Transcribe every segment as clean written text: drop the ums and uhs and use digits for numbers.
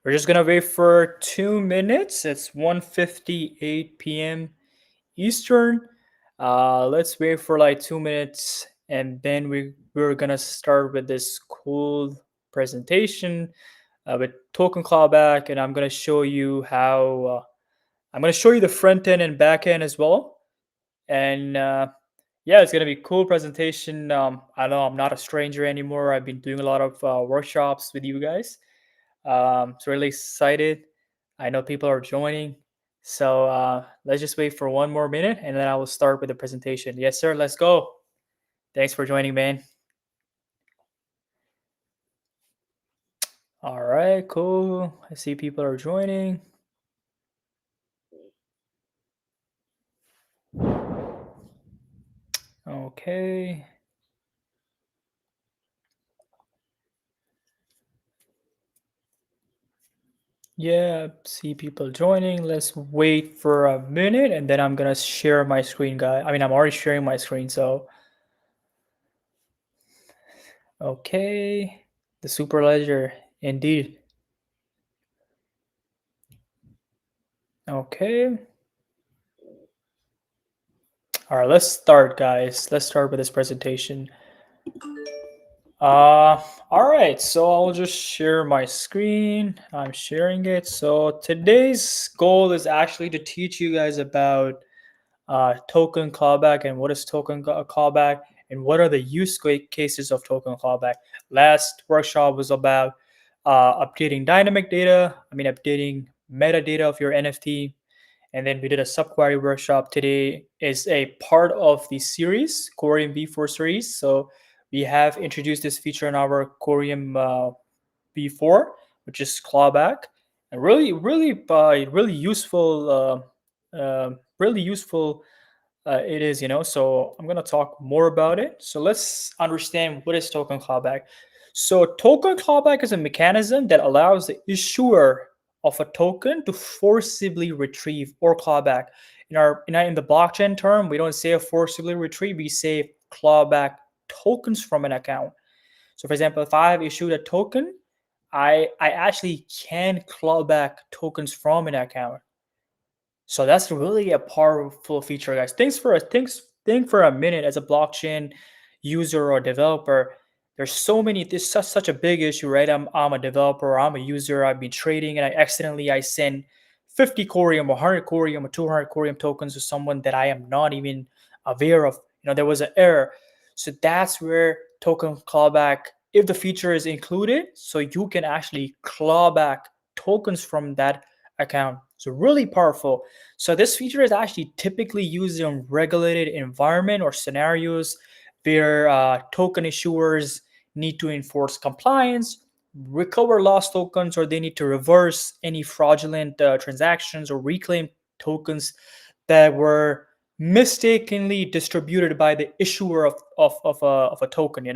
We're just gonna wait for 2 minutes. It's 1:58 p.m. Eastern. Let's wait for like 2 minutes, and then we're gonna start with this cool presentation with token clawback, and I'm gonna show you how. I'm gonna show you the front end and back end as well, and yeah, it's gonna be a cool presentation. I know I'm not a stranger anymore. I've been doing a lot of workshops with you guys. So really excited. I know people are joining. So let's just wait for 1 more minute and then I will start with the presentation. Yes, sir. Let's go. Thanks for joining, man. All right, cool. I see people are joining. Okay. Yeah, see people joining. Let's wait for a minute and then I'm gonna share my screen, guy. I mean, I'm already sharing my screen, so okay. The super ledger, indeed. Okay. All right, let's start, guys. Let's start with this presentation. All right, so I'll just share my screen. I'm sharing it. So today's goal is actually to teach you guys about token callback and what is token callback and what are the use cases of token callback. Last workshop was about updating dynamic data. I mean, updating metadata of your NFT, and then we did a subquery workshop. Today is a part of the series, Corium V4 series. So we have introduced this feature in our Corium V4, which is clawback, and really useful, really useful it is, So I'm gonna talk more about it. So let's understand what is token clawback. So token clawback is a mechanism that allows the issuer of a token to forcibly retrieve or clawback. In the blockchain term, we don't say a forcibly retrieve, we say clawback tokens from an account. So for example, if I have issued a token, I actually can claw back tokens from an account. So that's really a powerful feature, guys. Think for a minute as a blockchain user or developer. There's so many. This is such a big issue, right? I'm a developer. I'm a user. I've been trading, and I send 50 Corium or 100 Corium or 200 Corium tokens to someone that I am not even aware of. There was an error. So that's where token clawback, if the feature is included, so you can actually claw back tokens from that account. So really powerful. So this feature is actually typically used in regulated environment or scenarios where token issuers need to enforce compliance, recover lost tokens, or they need to reverse any fraudulent transactions or reclaim tokens that were mistakenly distributed by the issuer of a token,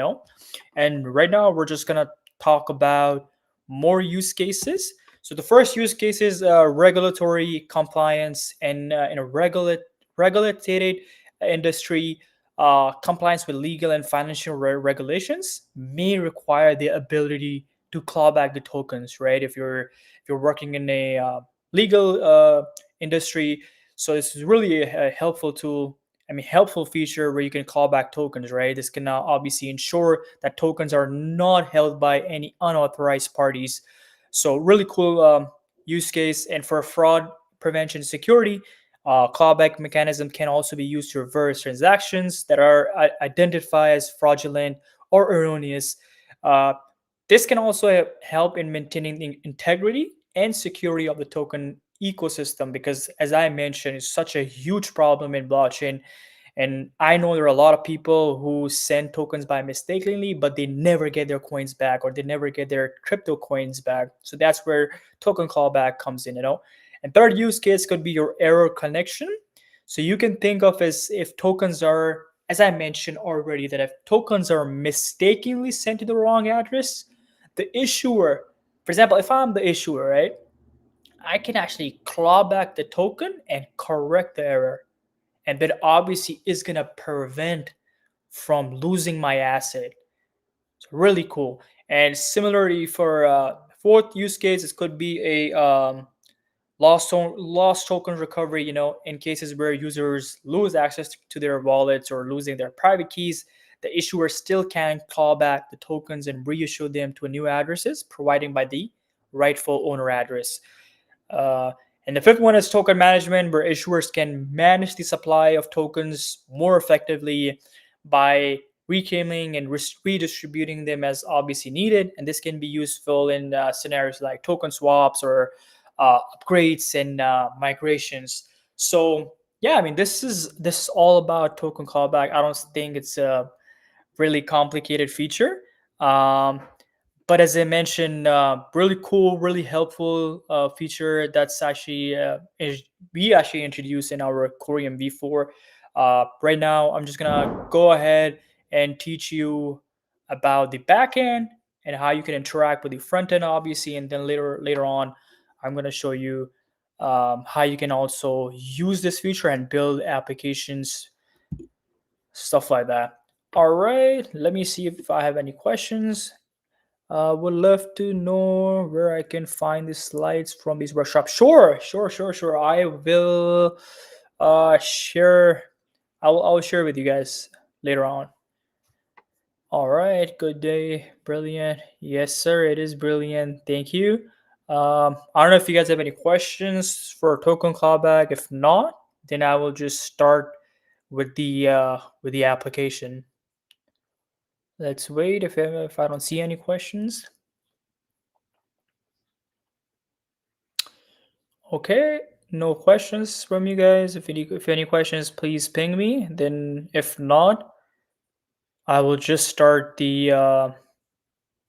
And right now we're just gonna talk about more use cases. So the first use case is regulatory compliance, and in a regulated industry, compliance with legal and financial regulations may require the ability to claw back the tokens, right? If you're working in a legal industry, so this is really a helpful tool. I mean, helpful feature where you can call back tokens, right? This can now obviously ensure that tokens are not held by any unauthorized parties. So really cool use case. And for fraud prevention security, clawback mechanism can also be used to reverse transactions that are identified as fraudulent or erroneous. Uh, this can also help in maintaining the integrity and security of the token ecosystem because, as I mentioned, it's such a huge problem in blockchain. And I know there are a lot of people who send tokens by mistakenly, but they never get their coins back or they never get their crypto coins back. So that's where token callback comes in. And third use case could be your error connection. So you can think of as if tokens are, as I mentioned already, that if tokens are mistakenly sent to the wrong address, the issuer, for example, if I'm the issuer, right, I can actually claw back the token and correct the error. And that obviously is going to prevent from losing my asset. It's really cool. And similarly fourth use case, it could be a lost token recovery, in cases where users lose access to their wallets or losing their private keys. The issuer still can claw back the tokens and reissue them to new addresses provided by the rightful owner address. uh, and the fifth one is token management, where issuers can manage the supply of tokens more effectively by reclaiming and redistributing them as obviously needed. And this can be useful in scenarios like token swaps or upgrades and migrations. So yeah, I mean, this is all about token callback. I don't think it's a really complicated feature. Um, but as I mentioned, really cool, really helpful feature that's actually we actually introduced in our Corium V4. Right now, I'm just gonna go ahead and teach you about the backend and how you can interact with the front end, obviously, and then later on, I'm gonna show you how you can also use this feature and build applications, stuff like that. All right, let me see if I have any questions. Would love to know where I can find the slides from these workshops. Sure. I will share. I'll share with you guys later on. All right. Good day. Brilliant. Yes, sir. It is brilliant. Thank you. I don't know if you guys have any questions for token callback. If not, then I will just start with the application. Let's wait if I don't see any questions. Okay, no questions from you guys. If any questions, please ping me. Then if not, I will just start the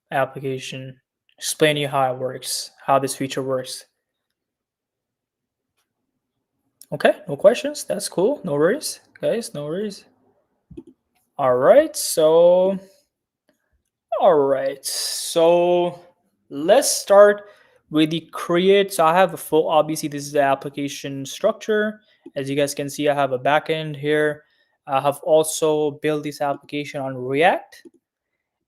application, explain you how it works, how this feature works. Okay, no questions. That's cool. No worries, guys. No worries. All right. So let's start with the create. So I have a full, obviously, this is the application structure. As you guys can see, I have a backend here. I have also built this application on React.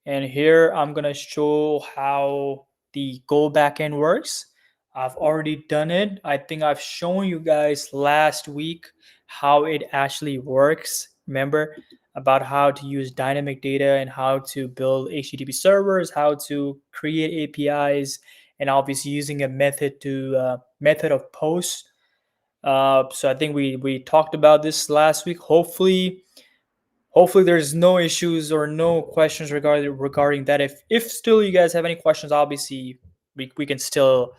And here I'm going to show how the Go backend works. I've already done it. I think I've shown you guys last week how it actually works. Remember about how to use dynamic data and how to build HTTP servers, how to create APIs, and obviously using a method of post. So I think we talked about this last week. Hopefully there's no issues or no questions regarding that. If still you guys have any questions, obviously we can still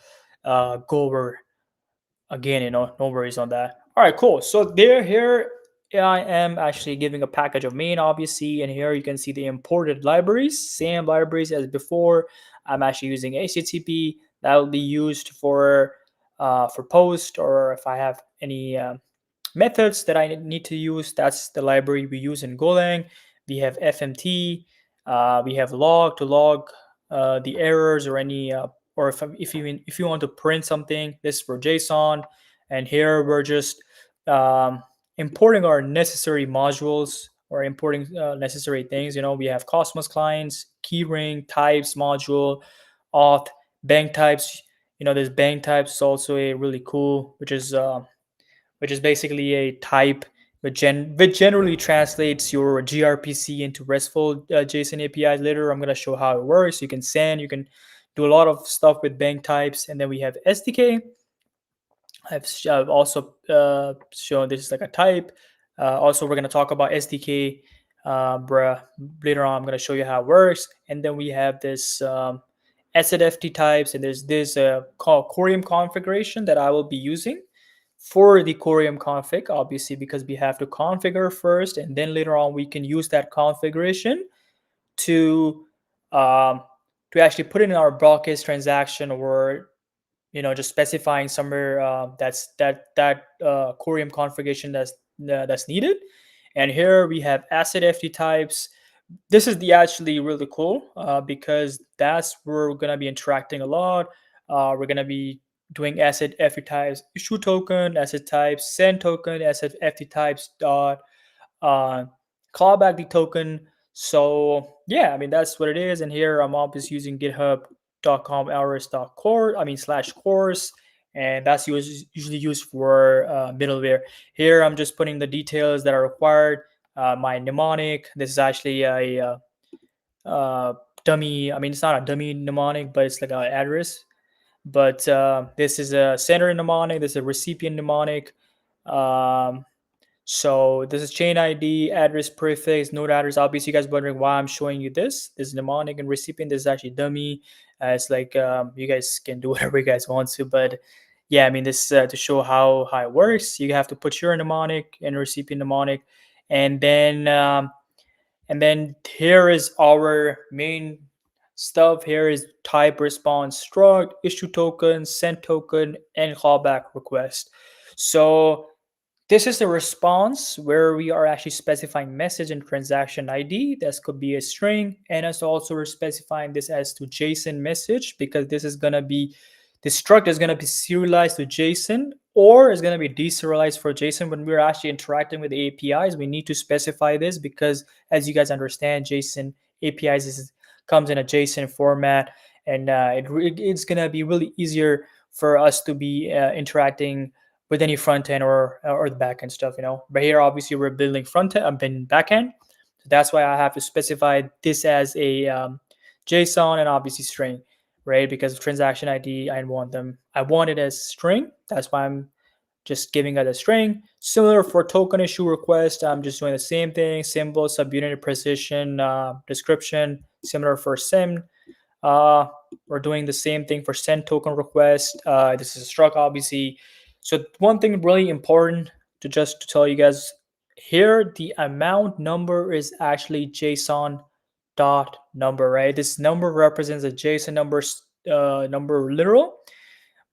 go over again, no worries on that. All right, cool. So there here I am actually giving a package of main, obviously, and here you can see the imported libraries, same libraries as before. I'm actually using HTTP. That will be used for post, or if I have any methods that I need to use. That's the library we use in Golang. We have FMT. We have log to log the errors or any or if you want to print something. This is for JSON, and here we're just um, importing our necessary modules or importing necessary things. We have Cosmos clients, keyring types module, auth, bank types. This bank types is also a really cool, which is basically a type which generally translates your gRPC into RESTful JSON APIs. Later, I'm going to show how it works. You can send, you can do a lot of stuff with bank types. And then we have SDK. I've also shown this is like a type. Also, we're going to talk about SDK. Later on, I'm going to show you how it works. And then we have this SZFT types, and there's this called Corium configuration that I will be using for the Corium config, obviously, because we have to configure first, and then later on we can use that configuration to um, to actually put it in our blockage transaction, or just specifying somewhere that Corium configuration that's needed. And here we have asset FT types. This is the actually really cool because that's where we're gonna be interacting a lot. We're gonna be doing asset FT types issue token, asset types send token, asset FT types dot uh, callback the token. So yeah, I mean that's what it is. And here I'm obviously using GitHub .com/ls.course, slash course, and that's usually used for middleware. Here I'm just putting the details that are required. My mnemonic. This is actually a dummy. It's not a dummy mnemonic, but it's like an address. But this is a sender mnemonic. This is a recipient mnemonic. Um, so this is chain ID, address prefix, node address. Obviously, you guys wondering why I'm showing you this. This is mnemonic and recipient. This is actually dummy. It's like you guys can do whatever you guys want to, but yeah, this to show how it works. You have to put your mnemonic and recipient mnemonic, and then here is our main stuff. Here is type response struct, issue token, send token, and callback request. So this is the response where we are actually specifying message and transaction ID. This could be a string, and it's also we're specifying this as to JSON message, because this is gonna be the struct is gonna be serialized to JSON, or is gonna be deserialized for JSON. When we're actually interacting with the APIs, we need to specify this, because as you guys understand, JSON APIs comes in a JSON format, and it's gonna be really easier for us to be interacting with any front end or the back end stuff. But here, obviously, we're building front end, back end. So that's why I have to specify this as a JSON and obviously string, right? Because of transaction ID, I want it as string. That's why I'm just giving it a string. Similar for token issue request, I'm just doing the same thing: symbol, subunit, precision, description. Similar for SIM. We're doing the same thing for send token request. This is a struct, obviously. So one thing really important to tell you guys here, the amount number is actually JSON dot number, right? This number represents a JSON number literal,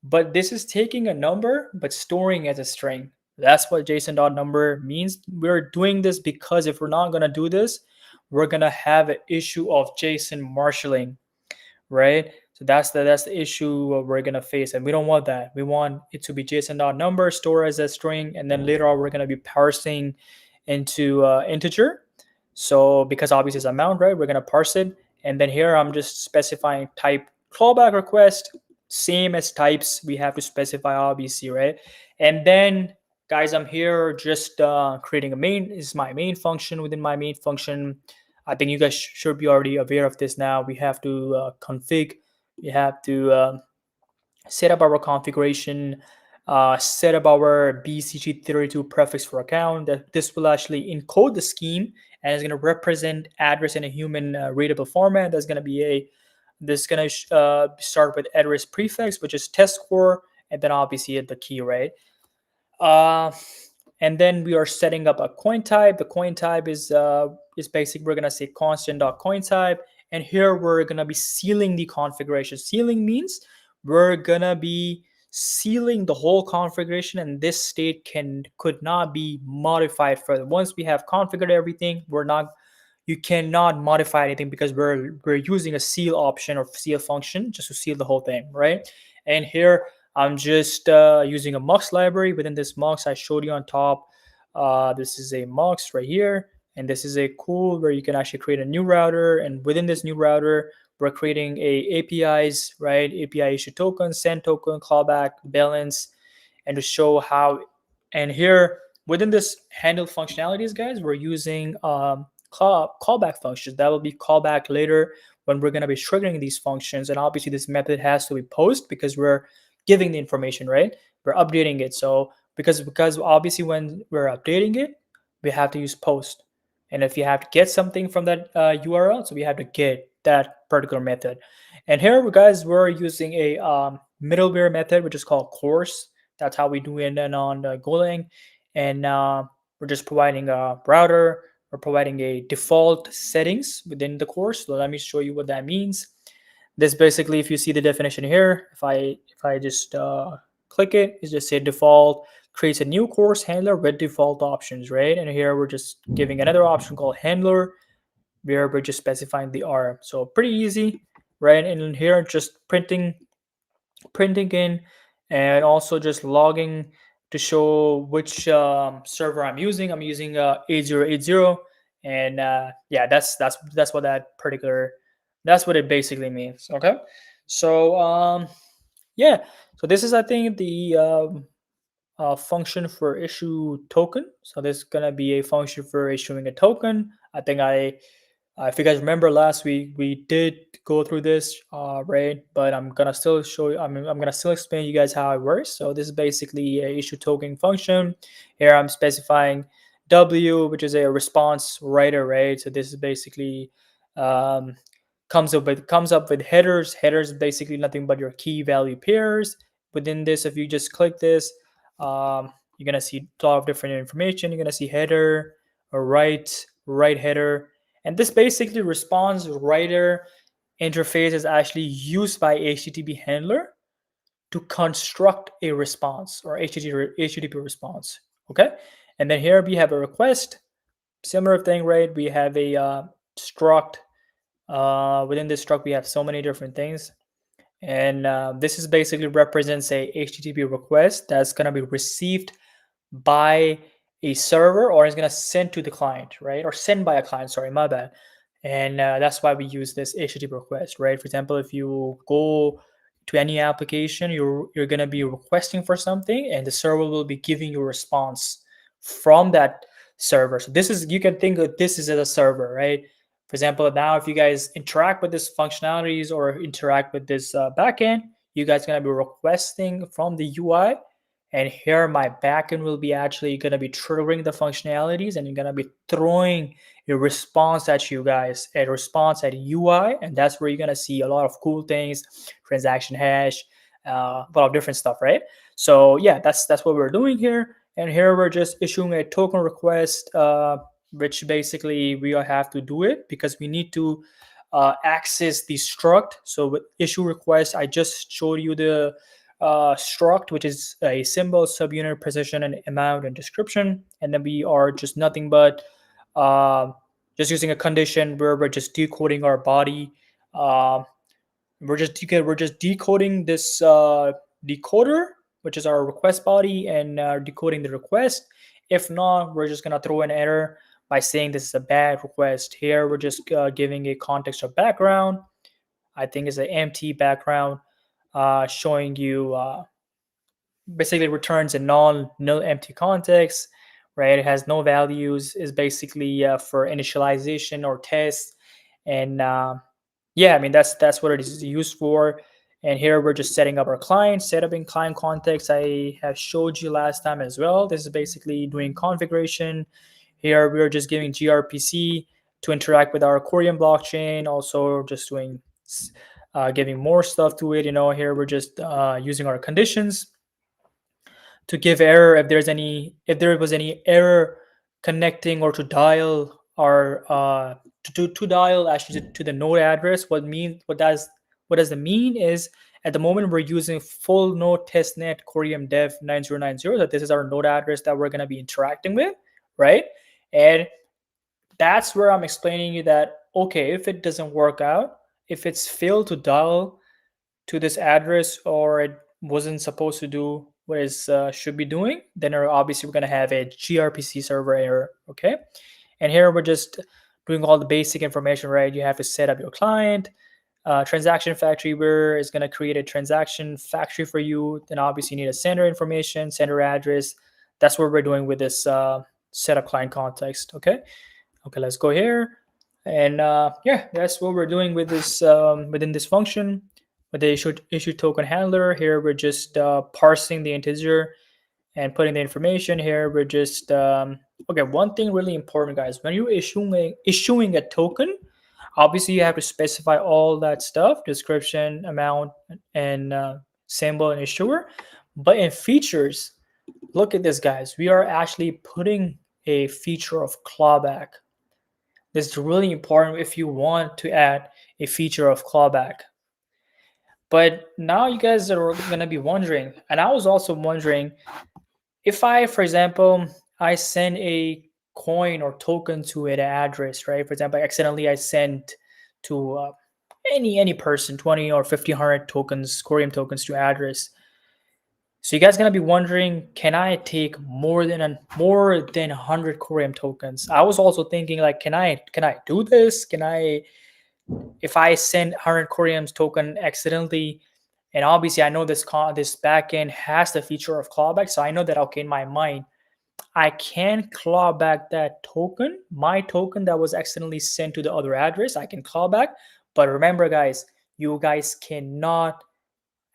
but this is taking a number but storing as a string. That's what JSON dot number means. We're doing this because if we're not gonna do this, we're gonna have an issue of JSON marshalling, right? So that's the issue we're gonna face, and we don't want that. We want it to be JSON.number, store as a string, and then later on we're gonna be parsing into integer. So because obviously it's amount, right? We're gonna parse it, and then here I'm just specifying type callback request, same as types. We have to specify obviously, right? And then guys, I'm here just creating a main. This is my main function. Within my main function, I think you guys should be already aware of this now. We have to config. We have to set up our configuration, set up our BCG32 prefix for account. That this will actually encode the scheme and is going to represent address in a human readable format. That's going to be this is going to start with address prefix, which is test score, and then obviously the key, right? And then we are setting up a coin type. The coin type is basic. We're gonna say constant.coin type, and here we're gonna be sealing the configuration. Sealing means we're gonna be sealing the whole configuration, and this state could not be modified further. Once we have configured everything, you cannot modify anything, because we're using a seal option or seal function just to seal the whole thing, right? And here I'm just using a mux library. Within this mux, I showed you on top. This is a mux right here, and this is a cool where you can actually create a new router. And within this new router, we're creating APIs, right? API issue token, send token, callback, balance, and to show how. And here within this handle functionalities, guys, we're using callback functions. That will be callback later when we're going to be triggering these functions. And obviously this method has to be post, because we're giving the information, right? We're updating it. So because obviously when we're updating it, we have to use post. And if you have to get something from that URL, so we have to get that particular method. And here, guys, we're using a middleware method, which is called course. That's how we do it on Golang. And we're just providing a router. We're providing a default settings within the course. So let me show you what that means. This basically, if you see the definition here, if I just click it, it's just say default creates a new course handler with default options, right? And here we're just giving another option called handler, where we're just specifying the arm. So pretty easy, right? And in here, just printing in, and also just logging to show which server I'm using. I'm using 8080, and yeah, that's what that particular that's what it basically means. Okay, So yeah, so this is I think the function for issue token. So this is gonna be a function for issuing a token. I think if you guys remember last week, we did go through this, right? But I'm gonna still show you. I'm gonna still explain to you guys how it works. So this is basically a issue token function. Here I'm specifying W, which is a response writer, right? So this is basically um, comes up with headers. Headers is basically nothing but your key value pairs. Within this, if you just click this, you're gonna see a lot of different information. You're gonna see header, or right header, and this basically response writer interface is actually used by HTTP handler to construct a response or HTTP response. Okay, and then here we have a request, similar thing, right? We have a struct. Within this struct, we have so many different things, and this is basically represents a HTTP request that's gonna be received by a server, or it's going to send to the client, right? Or send by a client, sorry, my bad. And that's why we use this HTTP request, right? For example, if you go to any application, you're going to be requesting for something, and the server will be giving you a response from that server. So this is, you can think of this as a server, right? For example, now if you guys interact with this functionalities or interact with this backend, you guys are going to be requesting from the UI, and here my backend will be actually going to be triggering the functionalities, and you're going to be throwing a response at you guys, a response at UI, and that's where you're going to see a lot of cool things, transaction hash, a lot of different stuff, right? So yeah, that's what we're doing here. And here we're just issuing a token request, which basically we have to do it because we need to access the struct. So with issue request, I just showed you the struct, which is a symbol, subunit, position, and amount and description. And then we are just nothing but uh, just using a condition where we're just decoding our body. Uh, we're just decoding this decoder, which is our request body, and decoding the request. If not, we're just gonna throw an error by saying this is a bad request. Here, we're just giving a context of background. I think it's an empty background, showing you basically returns a null empty context, right? It has no values. Is basically for initialization or test, and yeah, I mean that's what it is used for. And here we're just setting up our client, setup in client context. I have showed you last time as well. This is basically doing configuration. Here we're just giving gRPC to interact with our Corium blockchain. Also, just doing giving more stuff to it. Here we're just using our conditions to give error if there was any error connecting or to dial our to dial actually to the node address. What does it mean is at the moment we're using full node testnet Corium dev 9090, that this is our node address that we're going to be interacting with, right? And that's where I'm explaining you that, okay, if it doesn't work out, if it's failed to dial to this address, or it wasn't supposed to do what it should be doing, then obviously we're going to have a gRPC server error. Okay, and here we're just doing all the basic information, right? You have to set up your client, transaction factory, where it's going to create a transaction factory for you. Then obviously you need a sender information, sender address. That's what we're doing with this setup client context. Okay, let's go here. And yeah, that's what we're doing with this within this function with the issue token handler. Here we're just parsing the integer and putting the information. Here we're just okay. One thing really important, guys, when you're issuing a token, obviously you have to specify all that stuff: description, amount, and symbol and issuer. But in features, look at this, guys. We are actually putting a feature of clawback. This is really important if you want to add a feature of clawback. But now you guys are going to be wondering, and I was also wondering, if I, for example, I send a coin or token to an address, right? For example, accidentally I sent to any person 20 or 1,500 tokens, Corium tokens to address. So you guys gonna be wondering, can I take more than 100 Corium tokens? I was also thinking, like, can I do this? Can I if I send 100 Corium's token accidentally, and obviously I know this backend has the feature of clawback, so I know that okay, in my mind I can claw back that token, my token that was accidentally sent to the other address. I can claw back, but remember, guys, you guys cannot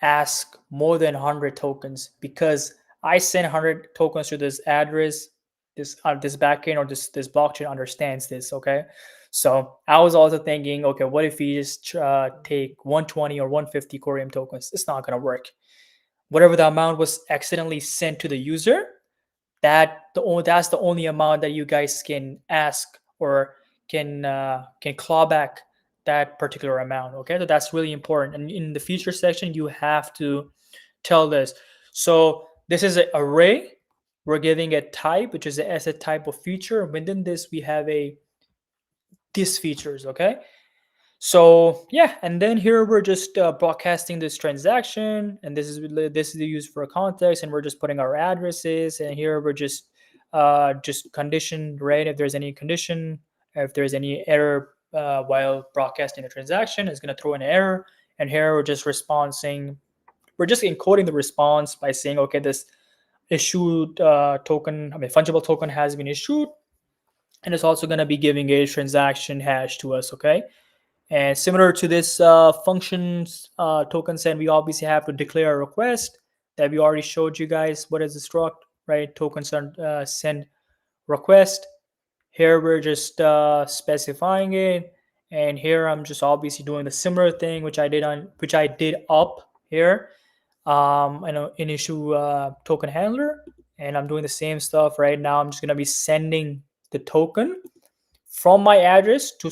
ask more than 100 tokens, because I send 100 tokens to this address. This backend or this blockchain understands this. Okay, so I was also thinking, okay, what if we just take 120 or 150 Corium tokens? It's not gonna work. Whatever the amount was accidentally sent to the user, that's the only amount that you guys can ask or can claw back that particular amount. Okay, so that's really important, and in the feature section you have to tell this. So this is an array. We're giving a type, which is an asset type of feature. Within this we have a these features. Okay, so yeah, and then here we're just broadcasting this transaction, and this is used for context, and we're just putting our addresses, and here we're just condition, right? If there's any condition, if there's any error while broadcasting a transaction, it's going to throw an error, and here we're just responding. We're just encoding the response by saying, okay, this issued token, I mean fungible token has been issued, and it's also going to be giving a transaction hash to us. Okay. And similar to this functions token send, we obviously have to declare a request that we already showed you guys. What is the struct, right? Token send request. Here we're just specifying it, and here I'm just obviously doing the similar thing which I did up here. I know in issue token handler, and I'm doing the same stuff right now. I'm just gonna be sending the token from my address to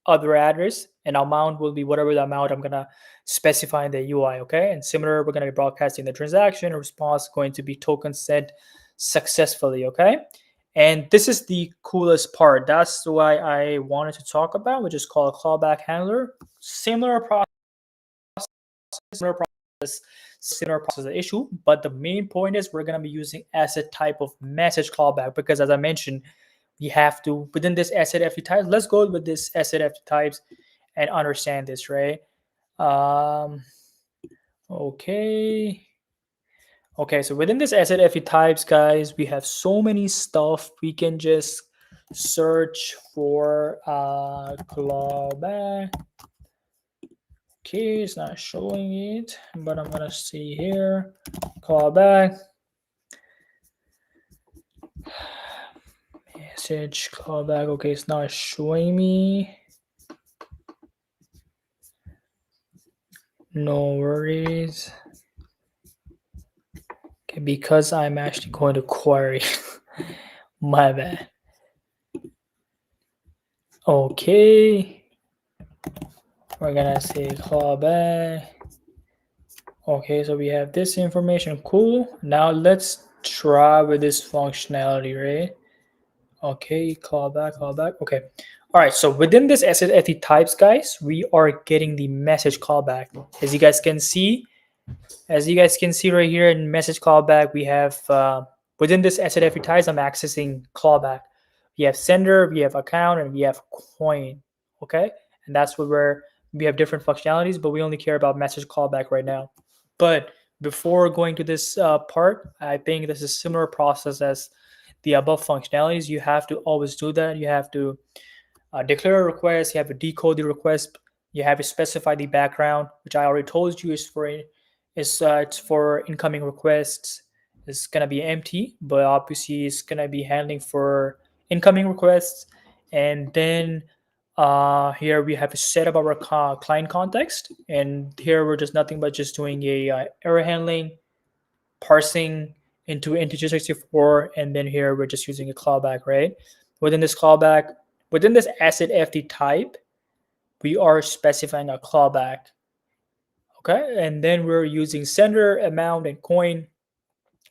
other address, and amount will be whatever the amount I'm gonna specify in the UI. Okay, and similar, we're gonna be broadcasting the transaction. Response going to be token sent successfully. Okay, and this is the coolest part. That's why I wanted to talk about, which is called callback handler. Similar process, similar process, similar process issue, but the main point is we're gonna be using asset type of message callback, because as I mentioned, we have to within this asset FT types. Let's go with this asset FT types and understand this, right? Um, okay. Okay, so within this asset FT types, guys, we have so many stuff. We can just search for clawback. Okay, it's not showing it, but I'm gonna see here clawback. Message clawback. Okay, it's not showing me. No worries. Okay, because I'm actually going to query. My bad. Okay. We're gonna say clawback. Okay, so we have this information. Cool. Now let's try with this functionality, right? Okay, clawback. Okay. All right, so within this SSFT types, guys, we are getting the message callback. As you guys can see, right here in message callback, we have within this SSFT types, I'm accessing clawback. We have sender, we have account, and we have coin. Okay, and that's where we have different functionalities, but we only care about message callback right now. But before going to this part, I think this is a similar process as the above functionalities. You have to always do that. You have to declare a request. You have to decode the request. You have to specify the background, which I already told you is for it's for incoming requests. It's gonna be empty, but obviously it's gonna be handling for incoming requests. And then here we have to set up our client context, and here we're just nothing but just doing a error handling, parsing into integer 64, and then here we're just using a callback, right? Within this callback, within this asset FT type, we are specifying a callback. Okay, and then we're using sender, amount, and coin,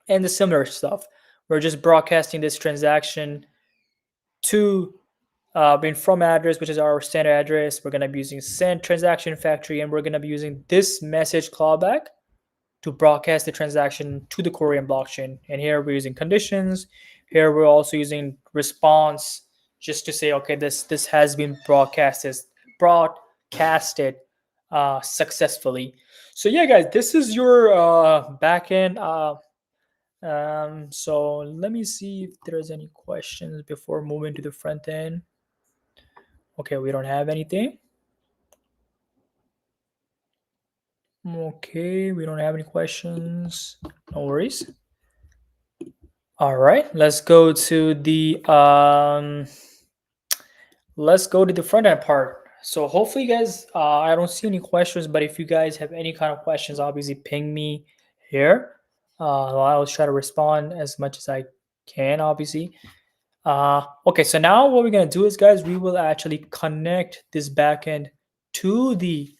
and the similar stuff. We're just broadcasting this transaction to from address, which is our standard address. We're going to be using send transaction factory, and we're going to be using this message callback to broadcast the transaction to the Corium blockchain. And here we're using conditions. Here we're also using response, just to say, okay, this has been broadcasted cast it successfully. So yeah, guys, this is your backend. So let me see if there's any questions before moving to the front end. Okay, we don't have anything. Okay, we don't have any questions. No worries. All right, let's go to the front end part. So hopefully, guys, I don't see any questions, but if you guys have any kind of questions, obviously ping me here. I'll try to respond as much as I can, obviously. Okay, so now what we're gonna do is, guys, we will actually connect this backend to the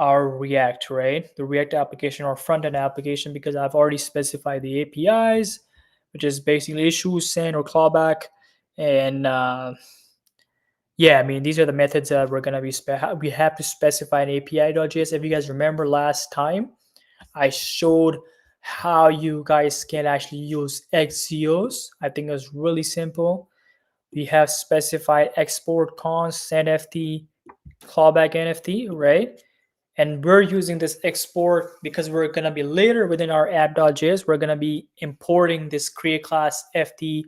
our React, right? The React application or front end application, because I've already specified the APIs, which is basically issue, send, or clawback, and yeah, I mean, these are the methods that we're gonna be we have to specify an API.js. If you guys remember last time, I showed how you guys can actually use XCOs. I think it was really simple. We have specified export const NFT, clawback NFT, right? And we're using this export because we're gonna be later within our app.js, we're gonna be importing this create class FT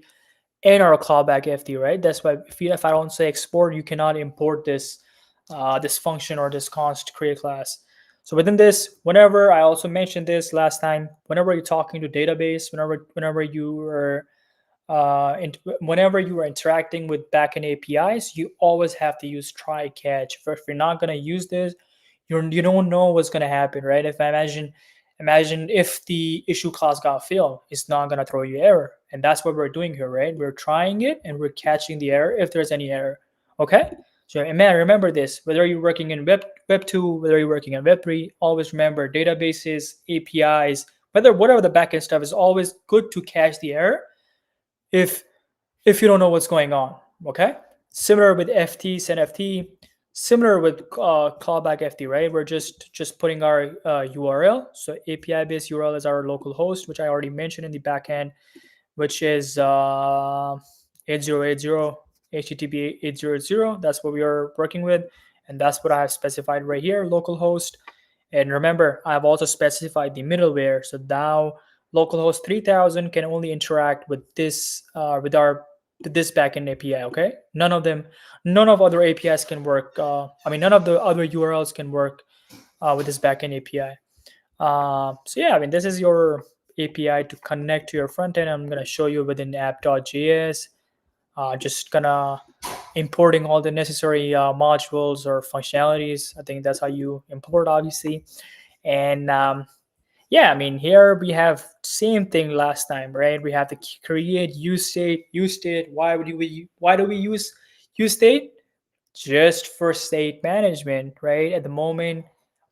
and our callback FT, right? That's why if I don't say export, you cannot import this this function or this const create class. So within this, whenever I also mentioned this last time, whenever you're talking to database, whenever you are whenever you are interacting with backend APIs, you always have to use try catch. If you're not gonna use this, you don't know what's gonna happen, right? If I imagine if the issue class got failed, it's not gonna throw you error, and that's what we're doing here, right? We're trying it and we're catching the error if there's any error. Okay. So man, remember this. Whether you're working in Web 2, whether you're working in Web 3, always remember databases, APIs, whatever the backend stuff is always good to catch the error if you don't know what's going on. Okay. Similar with FT, send FT, similar with callback FT, right? We're just putting our URL. So API based URL is our local host, which I already mentioned in the backend, which is 8080 HTTP 800. That's what we are working with, and that's what I have specified right here, localhost. And remember, I've also specified the middleware. So now localhost 3000 can only interact with this this backend API. Okay, none of other APIs can work. None of the other URLs can work with this backend API. So yeah, I mean, this is your API to connect to your front end. I'm gonna show you within app.js. Just gonna importing all the necessary modules or functionalities. I think that's how you import, obviously. And yeah, I mean, here we have same thing last time, right? We have to create use state. Why do we use use state? Just for state management, right? At the moment,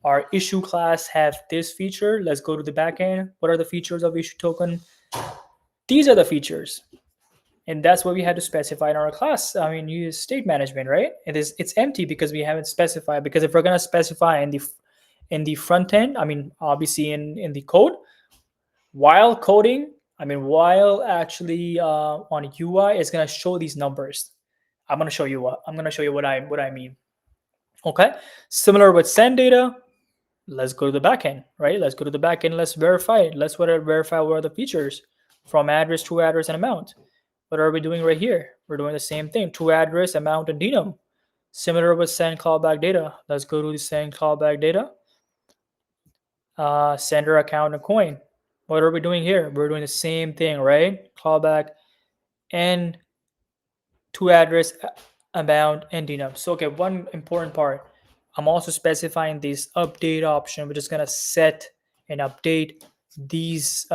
our issue class have this feature. Let's go to the backend. What are the features of issue token? These are the features, and that's what we had to specify in our class. I mean, use state management, right? It's empty because we haven't specified. Because if we're gonna specify in the front end, I mean, obviously in the code, while coding, I mean, while actually on UI, it's gonna show these numbers. I'm gonna show you what I mean. Okay, similar with send data. Let's go to the backend, right? Let's go to the backend. Let's verify it. Let's verify what are the features from address, true address, and amount. What are we doing right here? We're doing the same thing: true address, amount, and denom. Similar with send callback data. Let's go to the send callback data. Sender account and coin. What are we doing here? We're doing the same thing, right? Callback and to address, amount, and denom. So okay, one important part. I'm also specifying this update option, which is gonna set and update these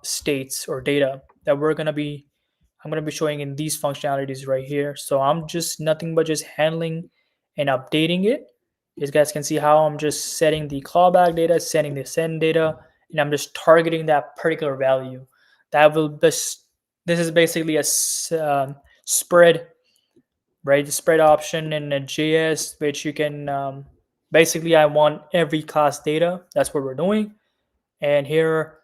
states or data that I'm gonna be showing in these functionalities right here. So I'm just nothing but just handling and updating it. You guys can see how I'm just setting the callback data, setting the send data, and I'm just targeting that particular value. That will this is basically a spread, right? The spread option in a JS, which you can basically I want every class data. That's what we're doing. And here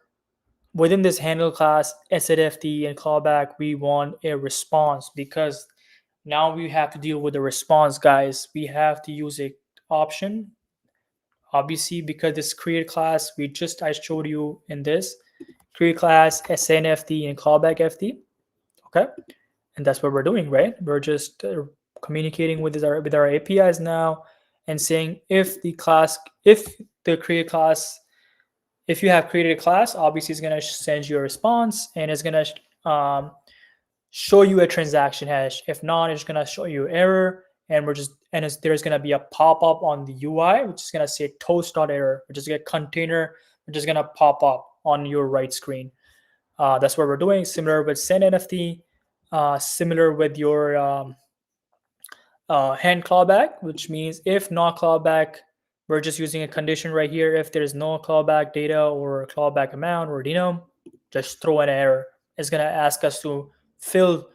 within this handle class, SZFT and callback, we want a response because now we have to deal with the response, guys. We have to use option. Obviously, because this create class, I showed you in this create class, SNFD and callback FD. Okay, and that's what we're doing, right? We're just communicating with our APIs now and saying if the create class, if you have created a class, obviously it's gonna send you a response and it's gonna show you a transaction hash. If not, it's gonna show you error, and there's gonna be a pop up on the UI which is gonna say toast.error, which is a container which is gonna pop up on your right screen. That's what we're doing. Similar with send NFT, similar with your hand clawback, which means if not clawback, we're just using a condition right here. If there's no clawback data or clawback amount or denom, just throw an error. It's gonna ask us to fill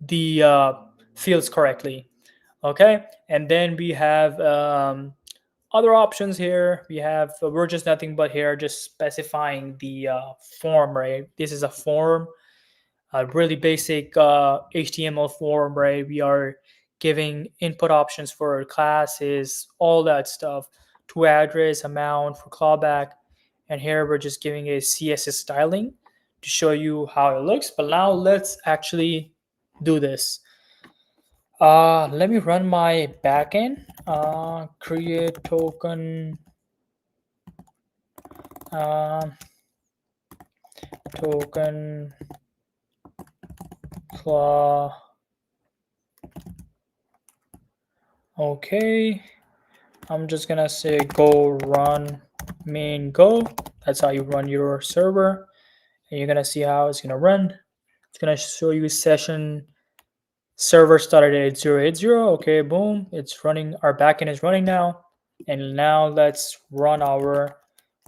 the fields correctly. Okay, and then we have other options here. We're just nothing but here just specifying the form, right? This is a form, a really basic HTML form, right? We are giving input options for classes, all that stuff, to address, amount for callback, and here we're just giving a CSS styling to show you how it looks. But now let's actually do this. Let me run my backend. Create token. Token claw. Okay. I'm just gonna say go run main go. That's how you run your server. And you're gonna see how it's gonna run. It's gonna show you session server started at 8080. Okay, boom, it's running. Our backend is running now. And now let's run our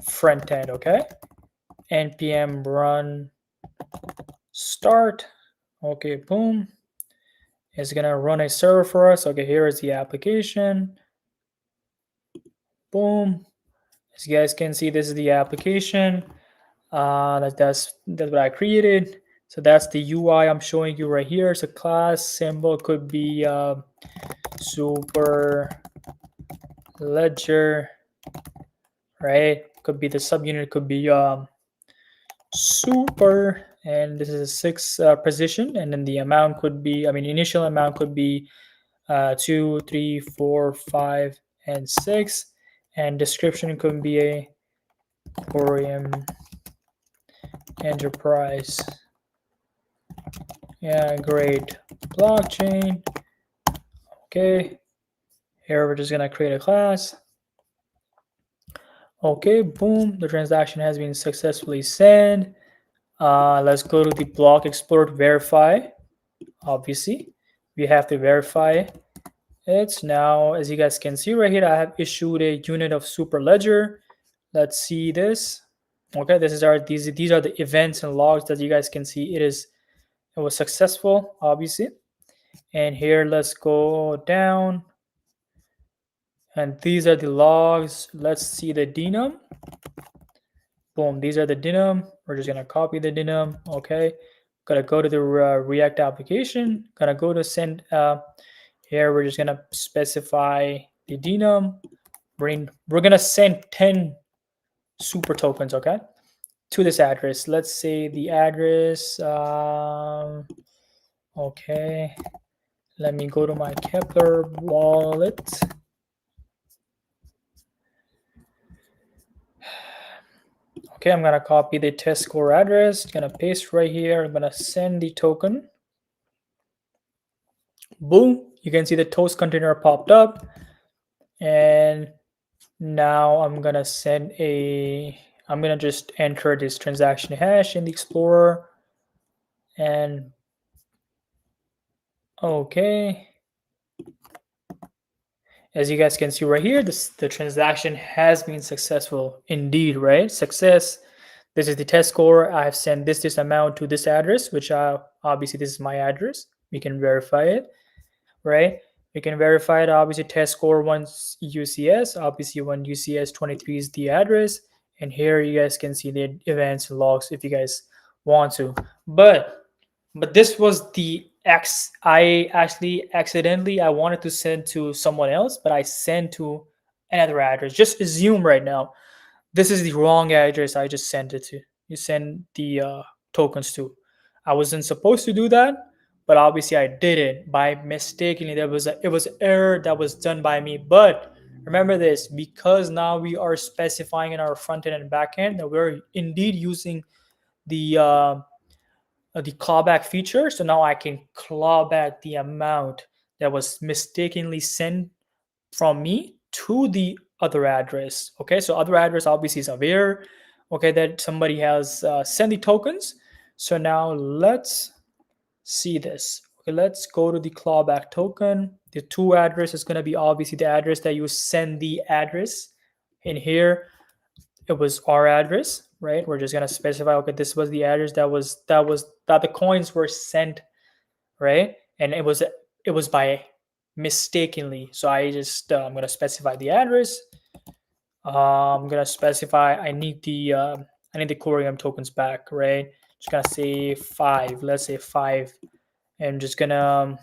front end. Okay, npm run start. Okay, boom, it's gonna run a server for us. Okay, here is the application. Boom, as you guys can see, this is the application. That's what I created. So that's the UI I'm showing you right here. So class symbol could be super ledger, right? Could be the subunit, could be super, and this is a 6 position, and then the amount could be, initial amount could be 2, 3, 4, 5, and 6, and description could be a Corium enterprise. Yeah, great. Blockchain. Okay. Here we're just gonna create a class. Okay, boom. The transaction has been successfully sent. Let's go to the block explorer verify. Obviously, we have to verify it. Now, as you guys can see right here, I have issued a unit of super ledger. Let's see this. Okay, these are the events and logs that you guys can see. It was successful, obviously. And here, let's go down. And these are the logs. Let's see the denom. Boom, these are the denom. We're just gonna copy the denom. Okay, gonna go to the React application. Gonna go to send. Here we're just gonna specify the denom. We're gonna send 10 super tokens. Okay, to this address. Let's say the address. Okay, let me go to my Kepler wallet. Okay, I'm gonna copy the test score address, gonna paste right here, I'm gonna send the token. Boom, you can see the toast container popped up. And now I'm gonna just enter this transaction hash in the Explorer. And okay. As you guys can see right here, the transaction has been successful indeed, right? Success. This is the test score. I have sent this amount to this address, which obviously this is my address. We can verify it, right? We can verify it. Obviously, test score once UCS. Obviously, when UCS 23 is the address, and here you guys can see the events and logs if you guys want to. But this was the X. I actually accidentally I wanted to send to someone else, but I sent to another address. Just assume right now this is the wrong address I just sent it to. You send the tokens to. I wasn't supposed to do that, but obviously I did it by mistakenly. It was an error that was done by me. But remember this, because now we are specifying in our front end and back end that we're indeed using the clawback feature. So now I can claw back the amount that was mistakenly sent from me to the other address. Okay, so other address obviously is aware, okay, that somebody has sent the tokens. So now let's see this. Okay, let's go to the clawback token. The to address is going to be obviously the address that you send the address. In here, it was our address, right? We're just going to specify, okay, this was the address that the coins were sent, right? And it was by mistakenly. So I'm gonna specify the address. I'm gonna specify I need the Corium tokens back, right? Just gonna say 5. Let's say 5. And just gonna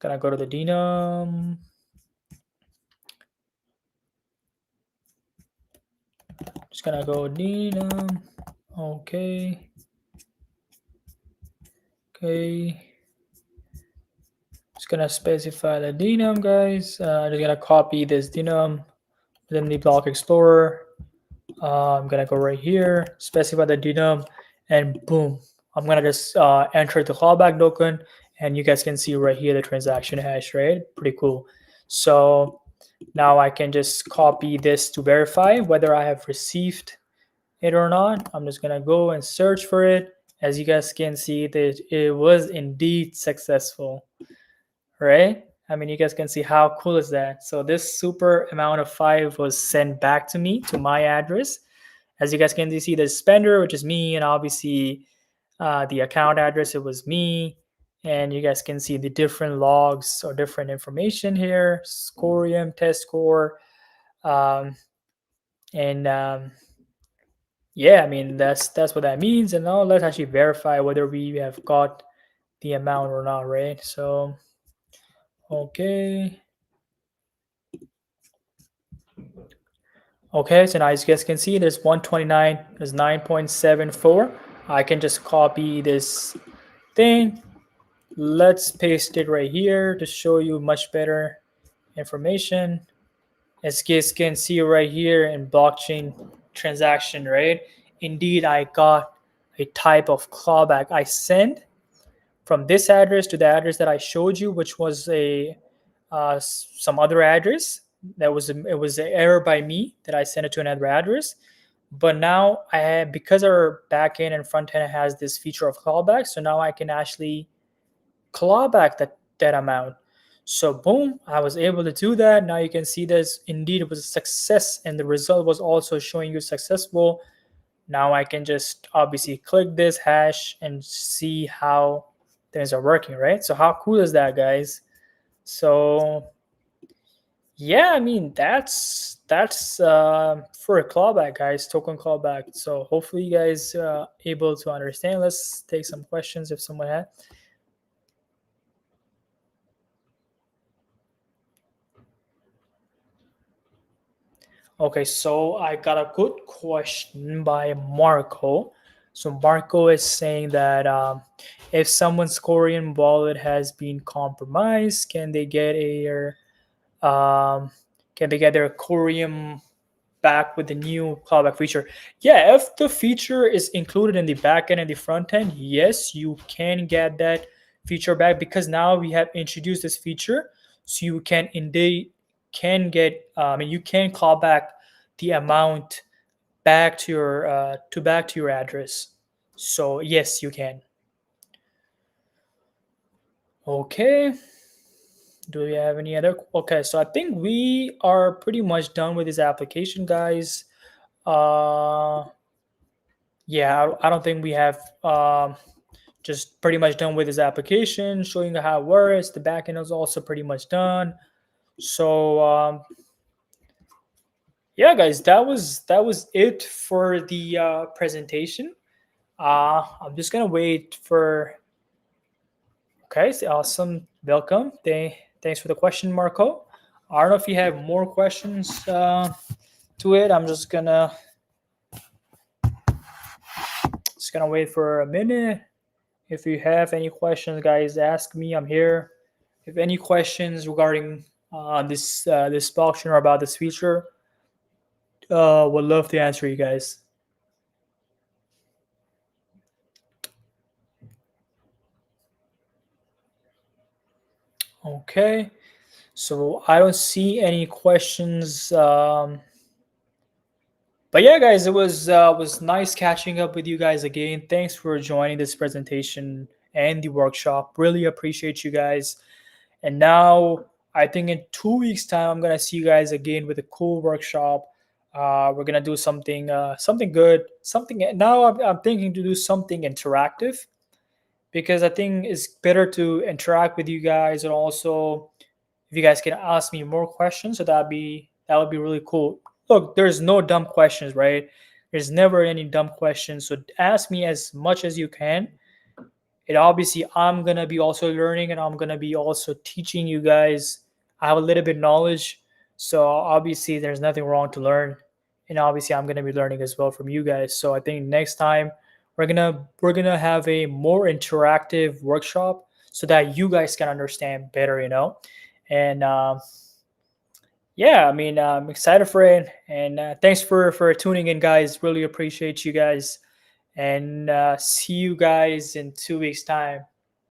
go to the denom. Just gonna go denom. Okay. Okay. Just gonna specify the denom, guys. Just gonna copy this denom within the block explorer. I'm gonna go right here, specify the denom, and boom, I'm gonna just enter the callback token, and you guys can see right here the transaction hash, right? Pretty cool. So now I can just copy this to verify whether I have received it or not. I'm just gonna go and search for it. As you guys can see, that it was indeed successful, right? I mean, you guys can see how cool is that. So this super amount of 5 was sent back to me to my address. As you guys can see, the spender, which is me, and obviously the account address, it was me. And you guys can see the different logs or different information here, scorium, test score, um, and yeah, I mean that's what that means. And now let's actually verify whether we have got the amount or not, right? So okay. Okay, so now as you guys can see, there's 129, there's 9.74. I can just copy this thing. Let's paste it right here to show you much better information. As you guys can see right here in blockchain transaction, right? Indeed, I got a type of clawback. I sent from this address to the address that I showed you, which was some other address. It was an error by me that I sent it to another address. But now I have, because our backend and front end has this feature of callback, so now I can actually claw back that amount. So boom, I was able to do that. Now you can see this indeed it was a success, and the result was also showing you successful. Now I can just obviously click this hash and see how things are working, right? So how cool is that, guys? So yeah, I mean that's for a clawback, guys, token clawback. So hopefully you guys able to understand. Let's take some questions if someone had. Okay, so I got a good question by Marco. So Marco is saying that if someone's Korean wallet has been compromised, um, can they get their Korean back with the new callback feature? Yeah, if the feature is included in the backend and the front end, yes, you can get that feature back because now we have introduced this feature, so you can indeed can get and you can call back the amount back to your address. So yes, you can. Okay. Do we have any other? Okay, so I think we are pretty much done with this application, guys. Uh, yeah, I don't think we have just pretty much done with this application, showing you how it works. The backend is also pretty much done. So yeah, guys, that was it for the presentation. I'm just gonna wait for. Okay, so awesome. Welcome. Thanks for the question, Marco. I don't know if you have more questions to it. I'm just gonna wait for a minute. If you have any questions, guys, ask me. I'm here. If any questions regarding this function or about this feature, would love to answer you guys. Okay, so I don't see any questions. But yeah, guys, it was nice catching up with you guys again. Thanks for joining this presentation and the workshop. Really appreciate you guys. And now I think in 2 weeks' time, I'm gonna see you guys again with a cool workshop. We're gonna do something good. Something now I'm thinking to do something interactive because I think it's better to interact with you guys, and also if you guys can ask me more questions, so that would be really cool. Look, there's no dumb questions, right? There's never any dumb questions. So ask me as much as you can. And obviously I'm gonna be also learning, and I'm gonna be also teaching you guys. I have a little bit knowledge, so obviously there's nothing wrong to learn, and obviously I'm gonna be learning as well from you guys. So I think next time we're gonna have a more interactive workshop so that you guys can understand better, and yeah, I mean, I'm excited for it, and thanks for tuning in, guys. Really appreciate you guys, and see you guys in 2 weeks time.